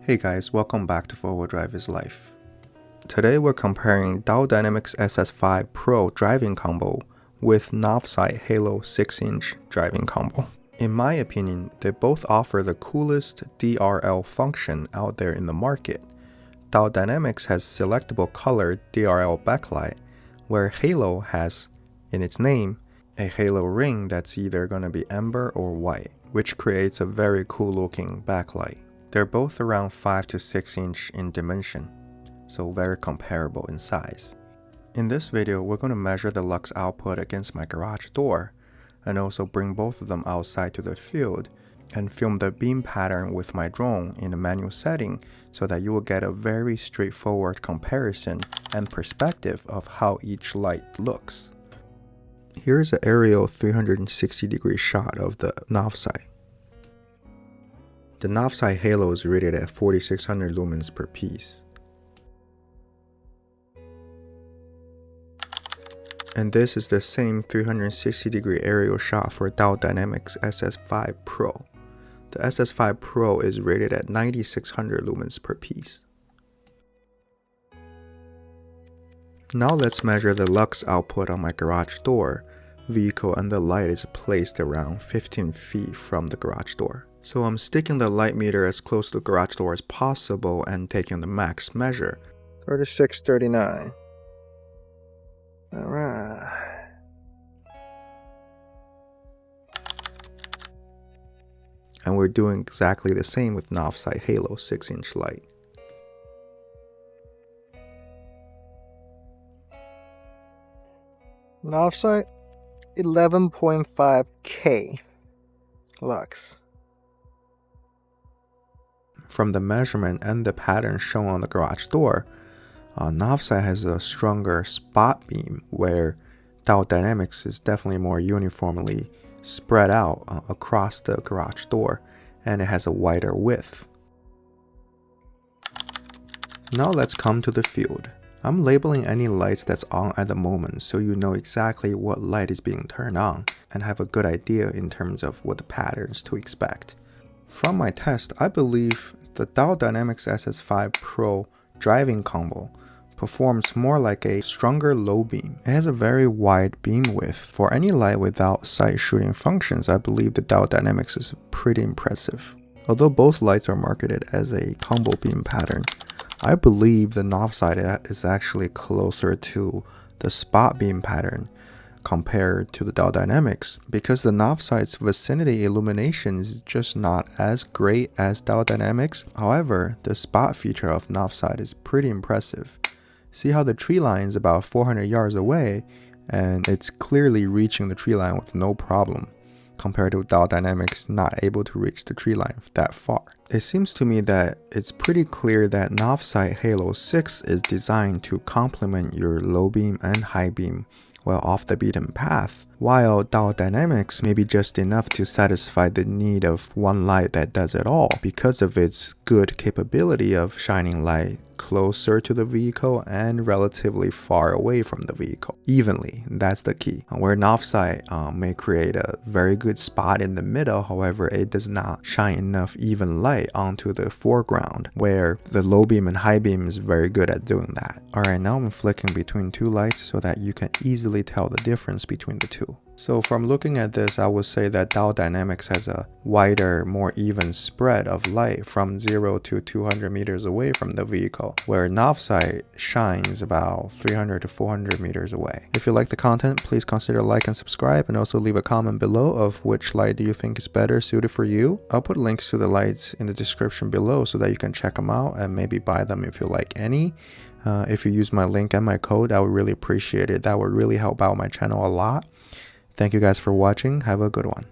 Hey guys, welcome back to Four-Wheel Drive is Life. Today we're comparing Diode Dynamics SS5 Pro driving combo with Novsight Halo 6-inch driving combo. In my opinion, they both offer the coolest DRL function out there in the market. Diode Dynamics has selectable color DRL backlight, where Halo has, in its name, a halo ring that's either going to be amber or white, which creates a very cool looking backlight. They're both around 5 to 6 inch in dimension, so very comparable in size. In this video, we're going to measure the lux output against my garage door, and also bring both of them outside to the field, and film the beam pattern with my drone in a manual setting so that you will get a very straightforward comparison and perspective of how each light looks. Here's an aerial 360-degree shot of the Novsight. The Novsight Halo is rated at 4600 lumens per piece. And this is the same 360-degree aerial shot for Diode Dynamics SS5 Pro. The SS5 Pro is rated at 9600 lumens per piece. Now let's measure the lux output on my garage door. Vehicle and the light is placed around 15 feet from the garage door. So I'm sticking the light meter as close to the garage door as possible and taking the max measure. 3639. Alright. And we're doing exactly the same with Novsight Halo 6-inch light. Novsight 11.5K lux. From the measurement and the pattern shown on the garage door, Novsight has a stronger spot beam, where Diode Dynamics is definitely more uniformly spread out across the garage door, and it has a wider width. Now let's come to the field. I'm labeling any lights that's on at the moment so you know exactly what light is being turned on and have a good idea in terms of what the patterns to expect. From my test, I believe the Diode Dynamics SS5 Pro driving combo performs more like a stronger low beam. It has a very wide beam width. For any light without sight shooting functions, I believe the Diode Dynamics is pretty impressive. Although both lights are marketed as a combo beam pattern, I believe the Novsight is actually closer to the spot beam pattern compared to the Diode Dynamics, because the Novsight's vicinity illumination is just not as great as Diode Dynamics. However, the spot feature of Novsight is pretty impressive. See how the tree line is about 400 yards away, and it's clearly reaching the tree line with no problem, compared to Diode Dynamics not able to reach the tree line that far. It seems to me that it's pretty clear that Novsight Halo 6 is designed to complement your low beam and high beam well off the beaten path, while Diode Dynamics may be just enough to satisfy the need of one light that does it all because of its good capability of shining light closer to the vehicle and relatively far away from the vehicle evenly. That's the key. Where Novsight may create a very good spot in the middle, however it does not shine enough even light onto the foreground, where the low beam and high beam is very good at doing that. Alright, now I'm flicking between two lights so that you can easily tell the difference between the two. So from looking at this, I would say that Diode Dynamics has a wider, more even spread of light from 0 to 200 meters away from the vehicle, where Novsight shines about 300 to 400 meters away. If you like the content, please consider like and subscribe, and also leave a comment below of which light do you think is better suited for you. I'll put links to the lights in the description below so that you can check them out and maybe buy them if you like any. If you use my link and my code, I would really appreciate it. That would really help out my channel a lot. Thank you guys for watching. Have a good one.